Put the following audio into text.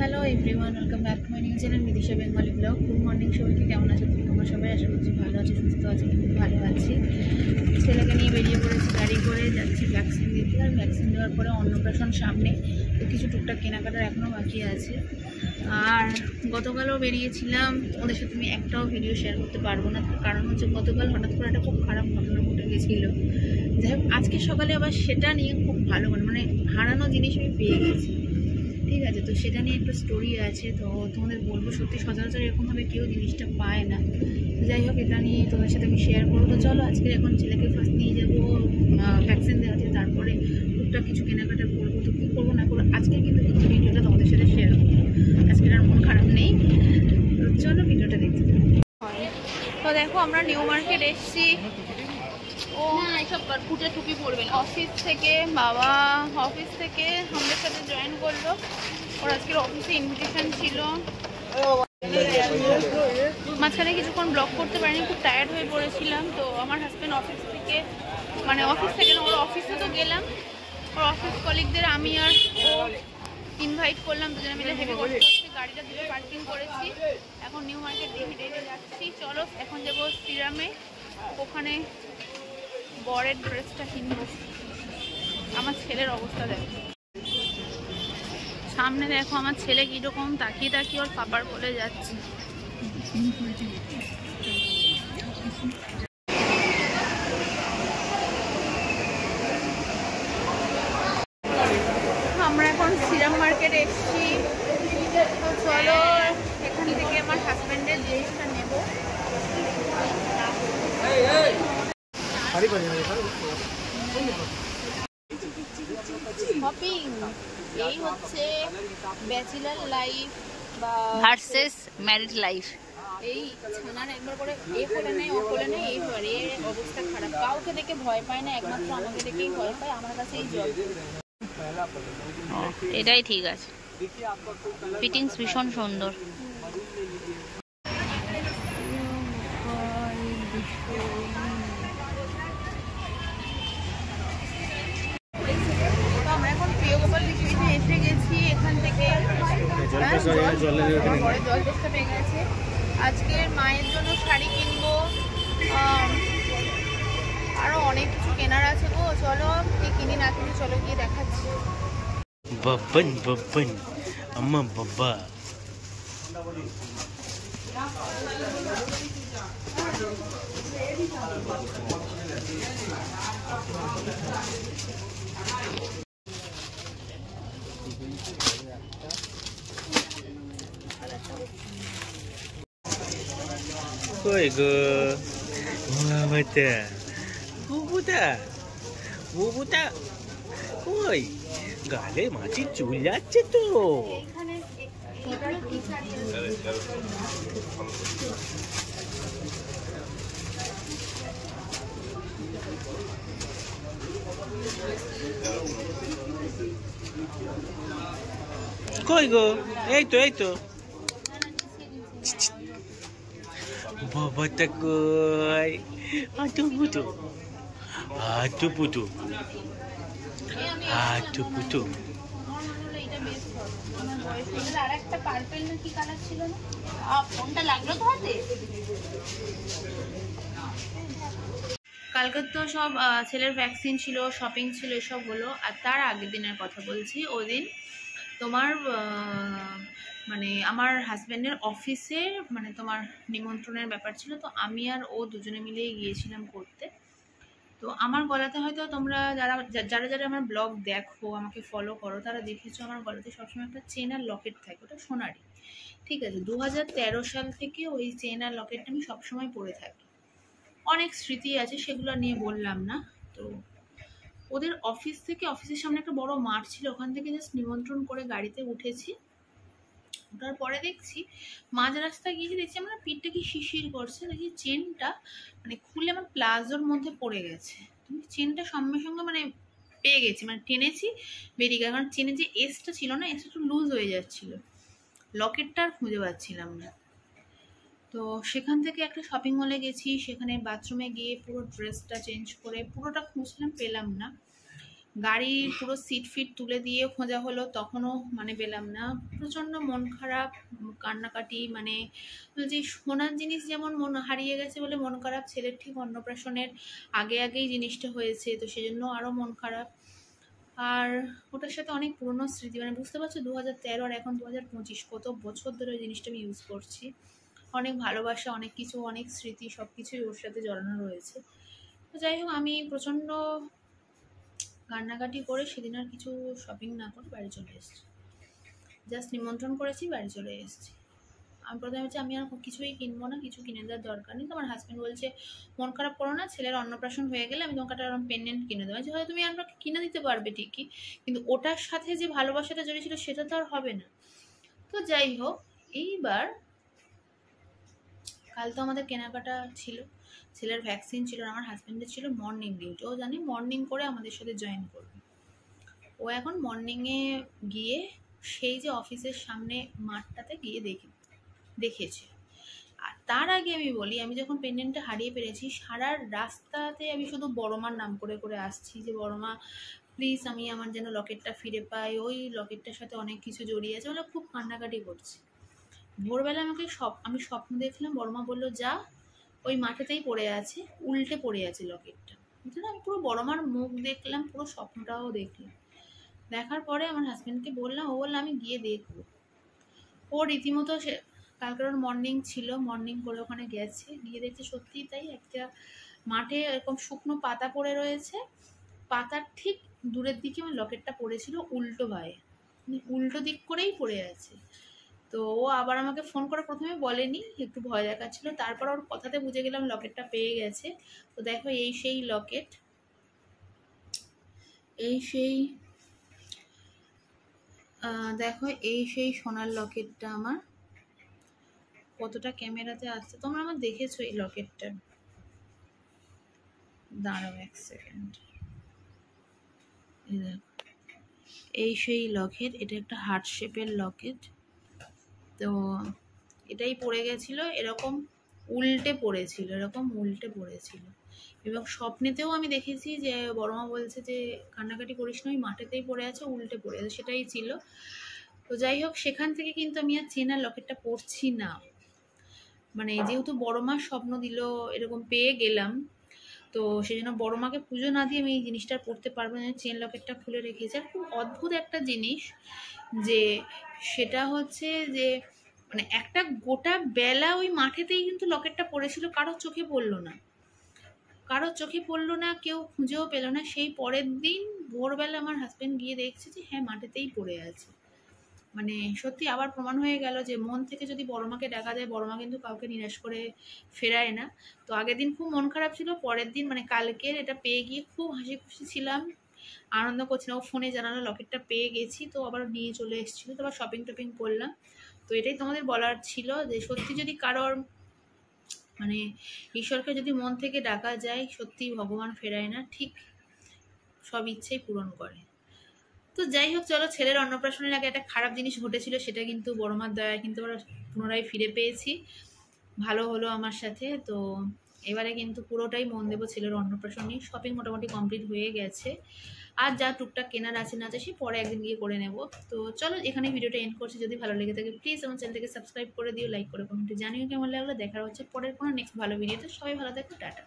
Hello everyone, welcome back to my new channel Bidisha Bengali blog. Good morning সবাইকে, কেমন আছো তোমরা সবাই? আশা করছি ভালো আছো, সুস্থ আছো। খুব ভালো আছি। ছেলেকে নিয়ে বেরিয়ে পড়েছি, গাড়ি করে যাচ্ছি ভ্যাকসিন দিতে। আর ভ্যাকসিন দেওয়ার পরে অন্নপ্রাশন সামনে, তো কিছু টুকটাক কেনাকাটার এখনও বাকি আছে। আর গতকালও বেরিয়েছিলাম, ওদের সাথে আমি একটাও ভিডিও শেয়ার করতে পারবো না, কারণ হচ্ছে গতকাল হঠাৎ করে একটা খুব খারাপ ঘটনা ঘটে গেছিলো। যাই হোক, আজকে সকালে আবার সেটা নিয়ে খুব ভালো মানে হারানো জিনিস আমি পেয়ে গেছি। ঠিক আছে, তো সেটা নিয়ে একটা স্টোরি আছে, তো তোমাদের বলবো। সত্যি সচরাচর এরকমভাবে কেউ জিনিসটা পায় না। যাই হোক, এটা নিয়ে তোমাদের সাথে আমি শেয়ার করবো। তো চলো, আজকে এখন ছেলেকে ফার্স্ট নিয়ে যাবো ভ্যাকসিন দেওয়াতে, তারপরে টুকটাক কিছু কেনাকাটা করবো। তো কী করবো না করবো আজকে কিন্তু ভিডিওটা তোমাদের সাথে শেয়ার করবো। আজকে আর মন খারাপ নেই, তো চলো ভিডিওটা দেখতে থাকো। তো দেখো, আমরা নিউ মার্কেট এসছি। ও এইসব ফুটে টুপি পরবেন। অফিস থেকে বাবা অফিস থেকে আমাদের সাথে জয়েন করলো। ওর আজকের অফিসে ইনভিটেশন ছিল। মাঝখানে কিছুক্ষণ ব্লগ করতে পারিনি, খুব টায়ার্ড হয়ে পড়েছিলাম। তো আমার হাজব্যান্ড অফিস থেকে না, ওর অফিসে তো গেলাম। ওর অফিস কলিগদের আমি আর ও ইনভাইট করলাম, দুজনে মিলে হেভি করতে গাড়িটা দূরে পার্কিং করেছি। এখন নিউ মার্কেট দিয়ে হেঁটে হেঁটে যাচ্ছি। চলো এখন যাবো সিরামে, ওখানে বরের ড্রেসটা কিনবো। আমার ছেলের অবস্থা দেখো, সামনে দেখো আমার ছেলে কিরকম তাকিয়ে তাকিয়ে ওর পাপার কোলে যাচ্ছে। আমরা এখন সিরাম মার্কেটে এসেছি। তো চলো এখান থেকে আমার হাজব্যান্ডের জিনিসটা নেব। শপিং এই হচ্ছে ব্যাচেলার লাইফ বা ভার্সেস ম্যারিড লাইফ। এই ছানার একবার করে এ করে নেয়, ও করে নেয়, এই হয় এর অবস্থা খারাপ। কাউকে দেখে ভয় পায় না, একমাত্র আমাকে দেখেই ভয় পায়। আমার কাছে এই জল, এটাই ঠিক আছে। ফিটিংস ভীষণ সুন্দর। আমরা এখন প্রিয় গোপাল বিশ্ববিদ্যালয়ে এসে গেছি। এখান থেকে জল চেষ্টা পেয়ে গেছে। আজকের মায়ের জন্য শাড়ি কিনবো, আরো অনেক কিছু কেনার আছে গো। চলো কি কিনি না কিনি, চলো গিয়ে দেখাচ্ছি। বাবান বাবান আম্মা বাবা। কই গো বাবাটা, বুবুটা বুবুটা কই? গালে মাছির চুল যাচ্ছে তো। কই গো? এই তো এই তো বাবাটা কই? আটু পুটু আটু পুটু আটু পুটু। কালকে তো সব ছেলের ভ্যাকসিন ছিল, শপিং ছিল, এসব হলো। আর তার আগের দিনের কথা বলছি। ওই দিন তোমার মানে আমার হাজব্যান্ডের অফিসে মানে তোমার নিমন্ত্রণের ব্যাপার ছিল। তো আমি আর ও দুজনে মিলেই গিয়েছিলাম করতে। তো আমার গলাতে হয়তো তোমরা যারা যারা যারা আমার ব্লগ দেখো, আমাকে ফলো করো, তারা দেখেছো আমার গলাতে সবসময় একটা চেন আর লকেট থাকে, ওটা সোনারি। ঠিক আছে, 2013 সাল থেকে ওই চেন আর লকেটটা আমি সবসময় পরে থাকি। অনেক স্মৃতি আছে, সেগুলো নিয়ে বললাম না। তো ওদের অফিস থেকে, অফিসের সামনে একটা বড় মাঠ ছিল, ওখান থেকে জাস্ট নিমন্ত্রণ করে গাড়িতে উঠেছি। ওঠার পরে দেখছি মাঝ রাস্তায় গিয়ে দেখছি আমার পিঠটা কি শিরশির করছে। দেখি চেনটা মানে খুলে আমার প্লাজোর মধ্যে পড়ে গেছে। তুমি চেনটা সঙ্গে সঙ্গে মানে পেয়ে গেছি, মানে টেনেছি বেরিয়ে গেছে। কারণ চেনের যে এসটা ছিল না, এসটা একটু লুজ হয়ে যাচ্ছিল। লকেটটা আর খুঁজে পাচ্ছিলাম না। তো সেখান থেকে একটা শপিং মলে গেছি, সেখানে বাথরুমে গিয়ে পুরো ড্রেসটা চেঞ্জ করে পুরোটা খুঁজলাম, পেলাম না। গাড়ির পুরো সিট ফিট তুলে দিয়ে খোঁজা হলো, তখনও মানে পেলাম না। প্রচণ্ড মন খারাপ, কান্নাকাটি, মানে যে সোনার জিনিস যেমন মন হারিয়ে গেছে বলে মন খারাপ, ছেলের ঠিক অন্নপ্রাশনের আগেই জিনিসটা হয়েছে, তো সেজন্য আরও মন খারাপ। আর ওটার সাথে অনেক পুরনো স্মৃতি, মানে বুঝতে পারছো 2013 আর এখন 2025, কত বছর ধরে ওই জিনিসটা আমি ইউজ করছি। অনেক ভালোবাসা, অনেক কিছু, অনেক স্মৃতি, সব কিছুই ওর সাথে জড়ানো রয়েছে। তো যাই হোক, আমি প্রচণ্ড কান্নাকাটি করে সেদিন আর কিছু শপিং না করে বাড়ি চলে এসেছি। জাস্ট নিমন্ত্রণ করেছি, বাড়ি চলে এসেছি। আমি প্রথমে বলছি আমি আর কিছুই কিনবো না, কিছু কিনে দেওয়ার দরকার নেই। তো আমার হাজব্যান্ড বলছে মন খারাপ করো না, ছেলের অন্নপ্রাশন হয়ে গেলে আমি তোমাকে একটা পেন্ডেন্ট কিনে দেবো। হয়তো তুমি আমাকে কিনে দিতে পারবে ঠিকই, কিন্তু ওটার সাথে যে ভালোবাসাটা জড়িয়ে ছিল সেটা তো আর হবে না। তো যাই হোক, এইবার কাল তো আমাদের কেনাকাটা ছিল, ছেলের ভ্যাকসিন ছিল, আর আমার হাজব্যান্ডের ছিল মর্নিং ডিউটি। ও জানি মর্নিং করে আমাদের সাথে জয়েন করবে। ও এখন মর্নিংয়ে গিয়ে সেই যে অফিসের সামনে মাঠটাতে গিয়ে দেখেছে। আর তার আগে আমি বলি, আমি যখন পেন্ডেন্টটা হারিয়ে পেরেছি, সারা রাস্তাতে আমি শুধু বড় মার নাম করে করে আসছি যে বড় মা প্লিজ আমি আমার যেন লকেটটা ফিরে পাই, ওই লকেটটার সাথে অনেক কিছু জড়িয়ে আছে, মানে খুব কান্নাকাটি করছি। ভোরবেলা আমি স্বপ্ন দেখলাম, বড় মা বললো যা ওই মাঠেতেই পড়ে আছে, উল্টে পড়ে আছে লকেটটা। বুঝলে, আমি পুরো বড় মার মুখ দেখলাম, পুরো স্বপ্নটাও দেখলাম। দেখার পরে আমার হাজব্যান্ডকে বললাম, ও বললো আমি গিয়ে দেখবো। ও রীতিমতো কালকের ওর মর্নিং ছিল, মর্নিং করে ওখানে গেছে, গিয়ে দেখছে সত্যিই তাই, একটা মাঠে এরকম শুকনো পাতা পড়ে রয়েছে, পাতার ঠিক দূরের দিকে আমার লকেটটা পড়েছিল উল্টো ভাবে, উল্টো দিক করেই পড়ে আছে। তো ও আবার আমাকে ফোন করে প্রথমে বলেনি, একটু ভয় দেখাচ্ছিল, তারপর ওর কথাতে বুঝে গেলাম লকেটটা পেয়ে গেছে। তো দেখো এই সেই লকেট, দেখো এই সেই সোনার লকেটটা আমার। কতটা ক্যামেরাতে আসছে তোমরা আমার দেখেছো এই লকেটটা, দাঁড়াও এক সেকেন্ড। এই সেই লকেট, এটা একটা হার্ট শেপের লকেট। তো এটাই পড়ে গেছিল, এরকম উল্টে পড়েছিল, এবং স্বপ্নেতেও আমি দেখেছি যে বড়মা বলছে যে কান্নাকাটি করিস না, ওই মাঠেতেই পড়ে আছে, উল্টে পড়ে আছে, সেটাই ছিল। তো যাই হোক, সেখান থেকে কিন্তু আমি আর চেনার লকেটটা পরছি না। মানে যেহেতু বড় মা স্বপ্ন দিল, এরকম পেয়ে গেলাম, তো সেই জন্য বড় মাকে পুজো না দিয়ে আমি এই জিনিসটা পড়তে পারবো না। চেন লকেটটা খুলে রেখেছি। আর খুব অদ্ভুত একটা জিনিস, যে সেটা হচ্ছে যে মানে একটা গোটা বেলা ওই মাঠেতেই কিন্তু লকেটটা পড়েছিল, কারোর চোখে পড়লো না, কেউ খুঁজেও পেলো না। সেই পরের দিন ভোরবেলা আমার হাজব্যান্ড গিয়ে দেখছে যে হ্যাঁ মাঠেতেই পড়ে আছে। মানে সত্যি আবার প্রমাণ হয়ে গেল যে মন থেকে যদি বড় মাকে ডাকা যায়, বড় মা কিন্তু কাউকে নিরাশ করে ফেরায় না। তো আগের দিন খুব মন খারাপ ছিল, পরের দিন মানে কালকের এটা পেয়ে গিয়ে খুব হাসি খুশি ছিলাম, আনন্দ করছিলাম। ও ফোনে জানালো লকেটটা পেয়ে গেছি, তো আবার নিয়ে চলে এসেছিলো, তো আবার শপিং টপিং করলাম। তো এটাই তোমাদের বলার ছিল যে সত্যি যদি কারোর মানে ঈশ্বরকে যদি মন থেকে ডাকা যায়, সত্যি ভগবান ফেরায় না, ঠিক সব ইচ্ছেই পূরণ করে। তো যাই হোক, চলো, ছেলের অন্নপ্রাশনের আগে একটা খারাপ জিনিস ঘটেছিল, সেটা কিন্তু বড় মার দয়ায় কিন্তু আমরা পুনরায় ফিরে পেয়েছি, ভালো হলো আমার সাথে। তো এবারে কিন্তু পুরোটাই মন দেবো ছেলের অন্নপ্রাশন নিয়ে। শপিং মোটামুটি কমপ্লিট হয়ে গেছে, আর যা টুকটাক কেনার আছে না আছে সে পরে একদিন গিয়ে করে নেব। তো চলো, এখানে ভিডিওটা এন্ড করছি। যদি ভালো লেগে থাকে প্লিজ আমার চ্যানেলটাকে সাবস্ক্রাইব করে দিও, লাইক করে কমেন্টে জানিও কেমন লাগলো। দেখার হচ্ছে পরের কোনো নেক্সট ভালো ভিডিওতে। সবাই ভালো থাকো, টাটা।